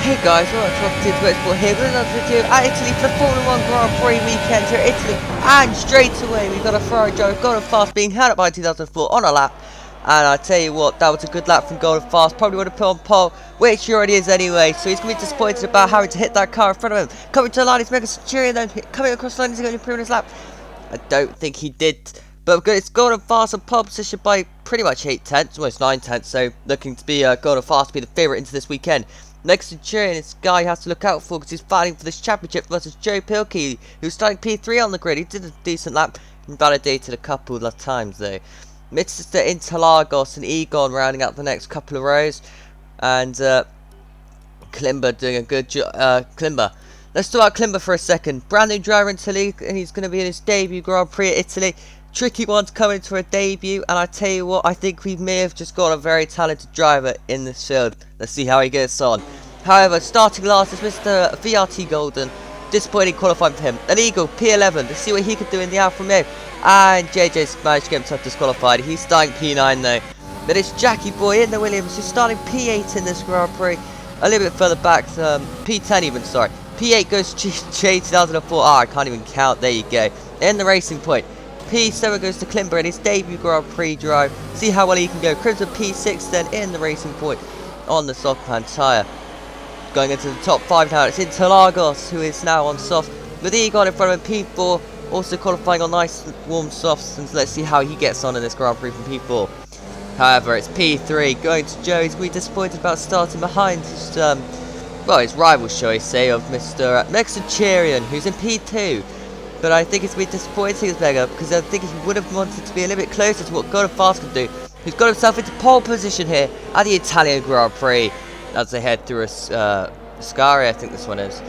Hey guys, welcome to Motorsport here with another video at Italy for the Formula 1 Grand Prix weekend here at Italy. And straight away we've got a Ferrari driver, Golden Fast, being held up by 2004 on a lap. And I tell you what, that was a good lap from Golden Fast. Probably would have put on pole, which he already is anyway. So he's going to be disappointed about having to hit that car in front of him. Coming to the line is Mega Centurion, then coming across the line, is he going to improve his lap? I don't think he did. But it's Golden Fast on pole position by pretty much 8 tenths, almost 9 tenths. So looking to be Golden Fast to be the favourite into this weekend. Next Centurion, this guy has to look out for because he's fighting for this championship versus Joe Pilkey, who's starting P3 on the grid. He did a decent lap and validated a couple of times though. Mr. Interlagos and Egon rounding out the next couple of rows. And Klimber doing a good job. Klimber. Let's talk about Klimber for a second. Brand new driver in Italy, and he's going to be in his debut Grand Prix at Italy. Tricky ones coming into a debut, and I tell you what, I think we may have just got a very talented driver in this field. Let's see how he gets on. However, starting last is Mr. VRT Golden. Disappointing qualifying for him. An Eagle P11. Let's see what he could do in the Alfa Romeo. And JJ's managed to get himself disqualified. He's starting P9 though. But it's Jackie Boy in the Williams who's starting P8 in this Grand Prix. A little bit further back, P10 even, sorry. P8 goes to J2004. I can't even count. There you go. In the Racing Point. P7 goes to Klimber in his debut Grand Prix drive. See how well he can go. Crimson P6 then in the Racing Point on the soft pan tyre. Going into the top 5 now, it's Interlagos who is now on soft. With Egon in front of him, P4 also qualifying on nice warm softs. And let's see how he gets on in this Grand Prix from P4. However, it's P3 going to Joe. He's going to be disappointed about starting behind his, his rival, shall I say, of Mr. Centurion, who's in P2. But I think it's been disappointing as Mega because I think he would have wanted to be a little bit closer to what Golden Fast could do. He's got himself into pole position here at the Italian Grand Prix as they head through a Scari, I think this one is.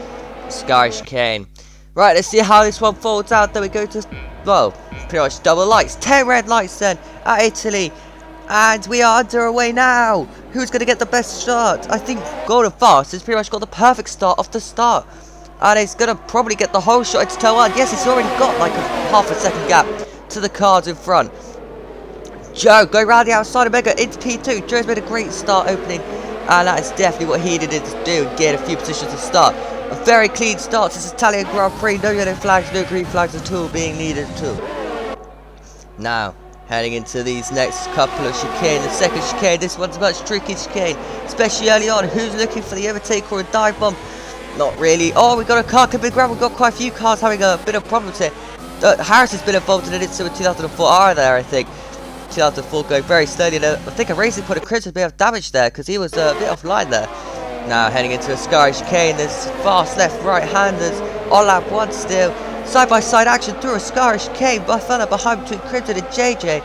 Scari chicane. Right, let's see how this one folds out. Then we go to, well, pretty much double lights. 10 red lights then at Italy. And we are underway now. Who's going to get the best start? I think Golden Fast has pretty much got the perfect start off the start. And he's going to probably get the whole shot into turn 1. Yes, he's already got like a half a second gap to the cars in front. Joe going round the outside of Mega into P2. Joe's made a great start opening. And that is definitely what he needed to do. Get a few positions to start. A very clean start to this Italian Grand Prix. No yellow flags, no green flags at all being needed at all. Now, heading into these next couple of chicane. The second chicane, this one's a much tricky chicane. Especially early on. Who's looking for the overtake or a dive bomb? Not really. Oh, we got a car coming around. We've got quite a few cars having a bit of problems here. Harris has been involved in it with 2004 R there, I think. 2004 going very slowly. I think a Racing Point of Chris has a bit of damage there because he was a bit offline there. Now heading into a Scari chicane. There's fast left, right handers on lap 1 still. Side by side action through a Scari chicane. Further behind between Crimson and JJ.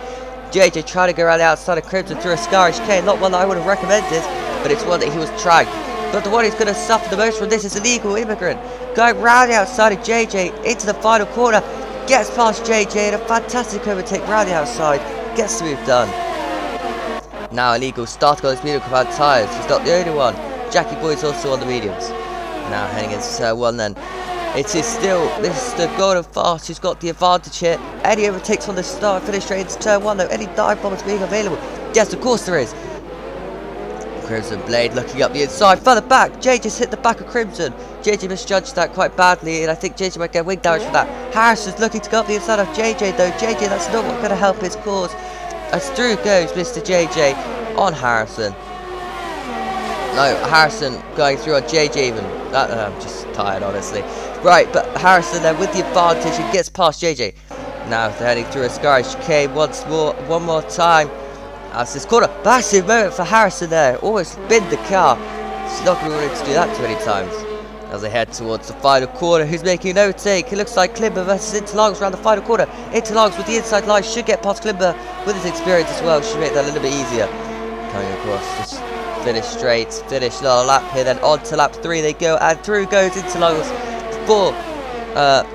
JJ trying to go around the outside of Crimson through a Scari chicane. Not one that I would have recommended, but it's one that he was trying. But the one who's going to suffer the most from this is a legal immigrant. Going round the outside of JJ into the final corner. Gets past JJ and a fantastic overtake round the outside. Gets the move done. Now illegal starting on his medium compound tyres. He's not the only one. Jackie Boy's also on the mediums. Now heading into turn 1 then. It is still, this is the Golden Fast who's got the advantage here. Any overtakes on the start and finish straight into turn 1 though. Any dive bombs being available? Yes, of course there is. Crimson Blade looking up the inside, further back. JJ's hit the back of Crimson. JJ misjudged that quite badly, and I think JJ might get wing damage for that. Harrison's looking to go up the inside of JJ though. JJ, that's not going to help his cause. As through goes Mr. JJ on Harrison. No, Harrison going through on JJ even. I'm just tired, honestly. Right, but Harrison then with the advantage and gets past JJ. Now they're heading through a Scari chicane one more time. As this corner, massive moment for Harrison there. Almost binned the car. He's not going to be willing to do that too many times. As they head towards the final corner, who's making an overtake? It looks like Klimber versus Interlagos around the final corner. Interlagos with the inside line should get past Klimber with his experience as well. Should make that a little bit easier. Coming across, just finish straight, finish another lap here. Then on to lap 3 they go, and through goes Interlagos before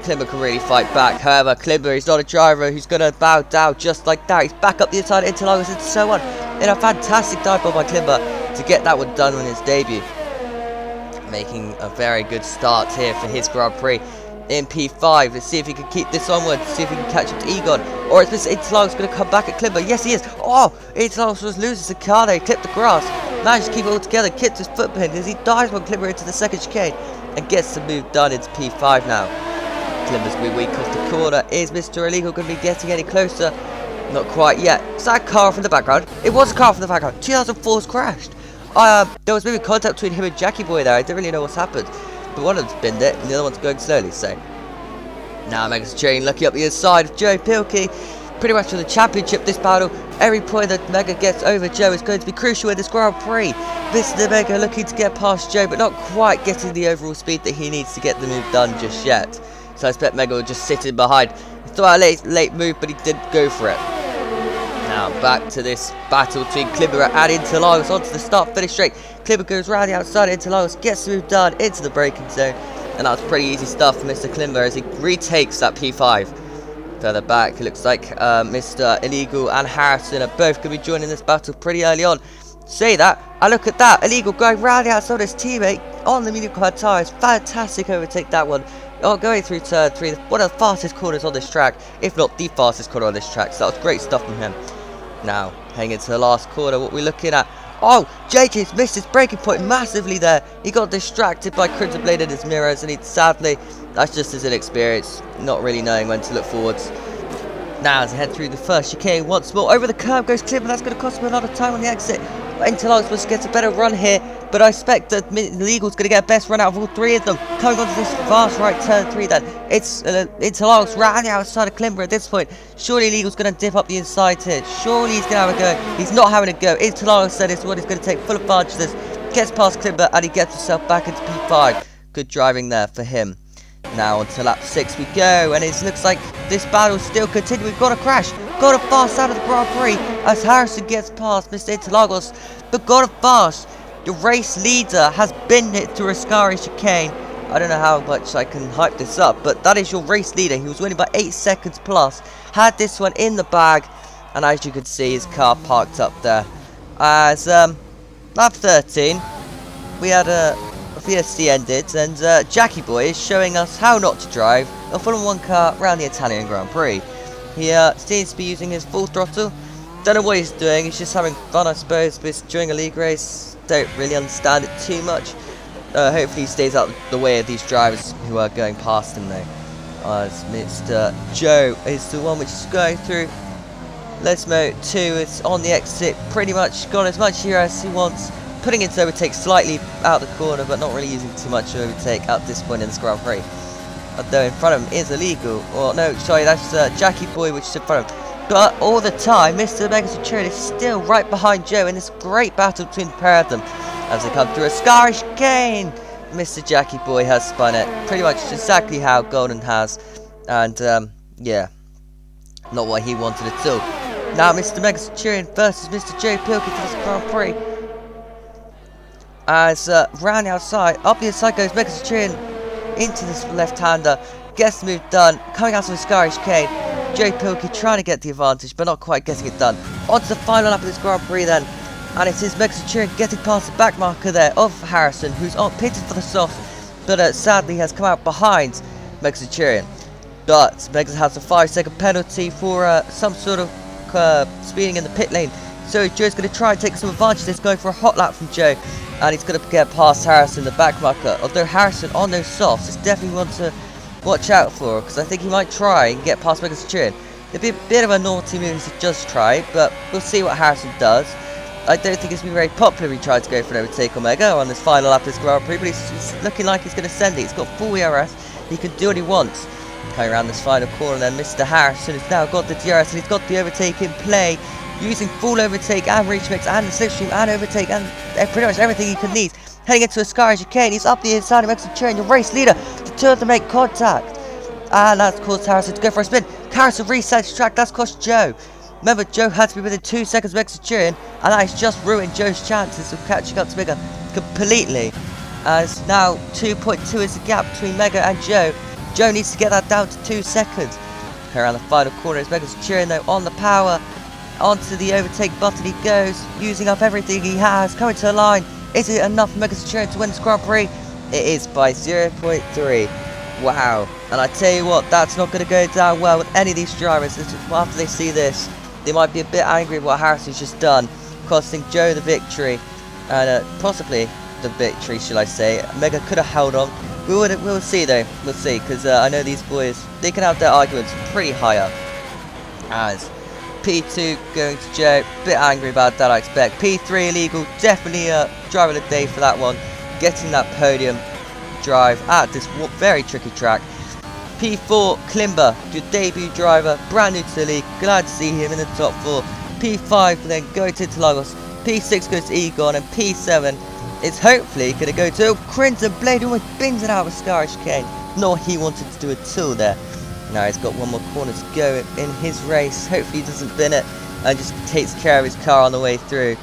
Klimber can really fight back. However, Klimber is not a driver who's going to bow down just like that. He's back up the inside, Interlagos into so on. In a fantastic dive bomb by Klimber to get that one done on his debut. Making a very good start here for his Grand Prix in P5. Let's see if he can keep this onward, see if he can catch up to Egon. Or is Mr. Interlagos going to come back at Klimber? Yes, he is. Oh, Interlagos was losing the car there. He clipped the grass. Managed to keep it all together. Kicked his foot pin as he dives one Klimber into the second chicane. And gets the move done into P5 now. Klimber's going to be weak off the corner. Is Mr. Illegal going to be getting any closer? Not quite yet. Is that a car from the background? It was a car from the background. 2004's crashed. There was maybe contact between him and Jackie Boy there. I don't really know what's happened. But one of them's binned it and the other one's going slowly, so. Now Mega's Chain lucky up the inside of Joe Pilkey. Pretty much for the championship this battle. Every point that Mega gets over Joe is going to be crucial in this Grand Prix. Mr. Mega looking to get past Joe, but not quite getting the overall speed that he needs to get the move done just yet. So I expect Mega will just sit in behind. He thought a late move, but he didn't go for it. Now back to this battle between Klimber and Interlagos onto the start-finish straight. Klimber goes round the outside, Interlagos gets the move done into the braking zone. And that's pretty easy stuff for Mr. Klimber as he retakes that P5. Further back, it looks like Mr. Illegal and Harrison are both going to be joining this battle pretty early on. Say that, I look at that, Illegal going round the outside of his teammate on the medium hard tyres. Fantastic overtake that one. Going through turn 3, one of the fastest corners on this track, if not the fastest corner on this track. So that was great stuff from him. Now, heading into the last corner, what we're looking at. Oh, JJ's missed his braking point massively there. He got distracted by Crimson Blade in his mirrors, and he sadly, that's just his inexperience, not really knowing when to look forwards. Now, as I head through the first chicane once more, over the curb goes Klimber. That's going to cost him a lot of time on the exit. Interlagos must get a better run here, but I expect that Illegal's going to get a best run out of all three of them. Coming onto this fast right turn 3 then. It's Interlagos right on the outside of Klimber at this point. Surely Illegal's going to dip up the inside here. Surely he's going to have a go. He's not having a go. Interlagos said it's what he's going to take full advantage of this. Gets past Klimber and he gets himself back into P5. Good driving there for him. Now on to lap 6 we go, and it looks like this battle is still continuing. We've got a crash, got a fast out of the Grand Prix as Harrison gets past Mr. Interlagos, but got a fast. The race leader has binned it through a Ascari chicane. I don't know how much I can hype this up, but that is your race leader. He was winning by 8 seconds plus, had this one in the bag, and as you can see, his car parked up there. As lap 13, we had a VSC ended, and Jackie Boy is showing us how not to drive a Formula 1 car around the Italian Grand Prix. He seems to be using his full throttle. Don't know what he's doing, he's just having fun I suppose, but during a league race, don't really understand it too much. Hopefully he stays out the way of these drivers who are going past him though. As Mr. Joe is the one which is going through. Lesmo 2 is on the exit, pretty much got as much here as he wants. Putting it to overtake slightly out the corner, but not really using too much to overtake at this point in this Grand Prix. Although in front of him is Illegal. Or no, sorry, that's Jackie Boy, which is in front of him. But all the time, Mr. Mega Centurion is still right behind Joe in this great battle between the pair of them. As they come through a Scarish chicane, Mr. Jackie Boy has spun it pretty much exactly how Golden has. And yeah, not what he wanted at all. Now Mr. Mega Centurion versus Mr. Joe Pilkey for this Grand Prix. As round the outside, up the inside goes Mega Centurion into this left-hander, gets the move done, coming out of the Scarish chicane. Joe Pilkey trying to get the advantage, but not quite getting it done. On to the final lap of this Grand Prix then, and it is Mega Centurion getting past the back marker there of Harrison, who's on pitted for the soft, but sadly has come out behind Mega Centurion. But Mega has a 5-second penalty for some sort of speeding in the pit lane. So Joe's going to try and take some advantage. He's going for a hot lap from Joe, and he's going to get past Harrison, the back marker. Although Harrison on those softs is definitely one to watch out for, because I think he might try and get past Mega Centurion. It'd be a bit of a naughty move if he does try, but we'll see what Harrison does. I don't think it's been very popular if he tries to go for an overtake on Mega on this final lap of this Grand Prix, but he's looking like he's going to send it. He's got full ERS, he can do what he wants. Coming around this final corner then, Mr. Harrison has now got the DRS and he's got the overtake in play, using full overtake and reach mix and the slipstream and overtake and pretty much everything he can need. Heading into a Scarish chicane, he's up the inside of Mega Centurion, your race leader, the two of them make contact. And that's caused Harrison to go for a spin. Harrison resets track, that's cost Joe. Remember, Joe had to be within 2 seconds of Mega Centurion, and that has just ruined Joe's chances of catching up to Mega completely. As now 2.2 is the gap between Mega and Joe. Joe needs to get that down to 2 seconds. Around the final corner is Mega Centurion though on the power. Onto the overtake button he goes, using up everything he has, coming to the line. Is it enough for Mega Centurion to win this Grand Prix? It is by 0.3. Wow. And I tell you what, that's not going to go down well with any of these drivers. After they see this, they might be a bit angry at what Harrison's just done, costing Joe the victory, and possibly the victory, shall I say. Mega could have held on. We'll see though. We'll see, because I know these boys, they can have their arguments pretty high up. As P2 going to Joe, bit angry about that I expect. P3 illegal, definitely driver of the day for that one, getting that podium drive at this very tricky track. P4 Klimber, your debut driver, brand new to the league, glad to see him in the top 4. P5 then going to Interlagos, P6 goes to Egon, and P7 is hopefully going to go to Crimson Blade, almost bins it out with Scarish Kane. Not what he wanted to do at all there. Now he's got one more corner to go in his race. Hopefully he doesn't bin it and just takes care of his car on the way through.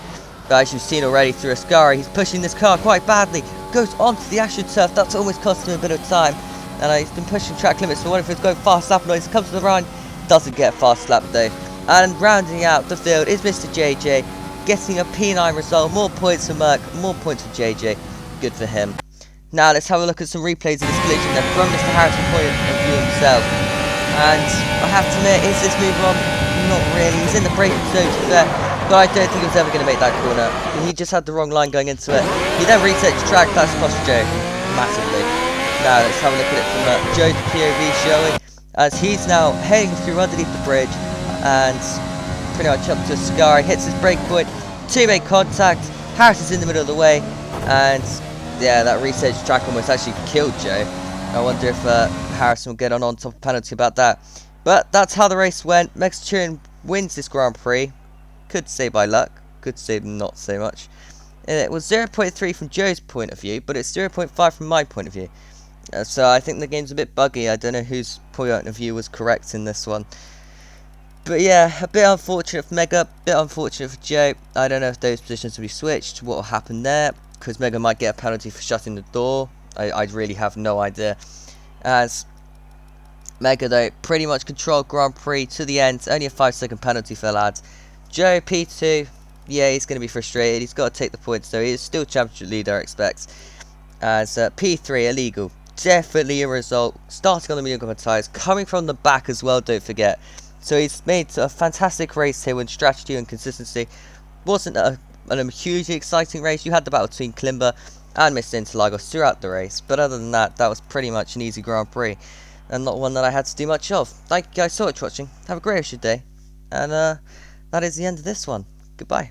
But as you've seen already through Ascari, he's pushing this car quite badly. Goes onto the AstroTurf, that's almost cost him a bit of time. And he's been pushing track limits, so what if he's going fast lap noise, comes to the run, doesn't get a fast lap though. And rounding out the field is Mr. JJ, getting a P9 result, more points for Merck, more points for JJ, good for him. Now let's have a look at some replays of this collision then from Mr. Harrison's point of view himself. And I have to admit, is this move on? Not really, he's in the braking zone to be fair, but I don't think he was ever going to make that corner. He just had the wrong line going into it. He then resets the track, that's cost Joe massively. Now let's have a look at it from Joe's POV showing, as he's now heading through underneath the bridge and pretty much up to Ascari, hits his brake point, two make contact, Harris is in the middle of the way, and yeah, that reset track almost actually killed Joe. I wonder if Harrison will get on top of penalty about that. But that's how the race went. Mexican wins this Grand Prix. Could say by luck, could say not so much. It was 0.3 from Joe's point of view, but it's 0.5 from my point of view. So I think the game's a bit buggy. I don't know whose point of view was correct in this one. But yeah, a bit unfortunate for Mega, a bit unfortunate for Joe. I don't know if those positions will be switched, what will happen there, because Mega might get a penalty for shutting the door. I really have no idea. As Mega though pretty much controlled Grand Prix to the end. Only a 5-second penalty for the lads. Joe P2, yeah, he's going to be frustrated. He's got to take the points though. He is still championship leader, I expect. As P3 illegal, definitely a result. Starting on the medium tyres, coming from the back as well. Don't forget. So he's made a fantastic race here with strategy and consistency. Wasn't a hugely exciting race. You had the battle between Klimber and Mr. Interlagos throughout the race, but other than that, that was pretty much an easy Grand Prix, and not one that I had to do much of. Thank you guys so much for watching, have a great rest of your day, and that is the end of this one. Goodbye.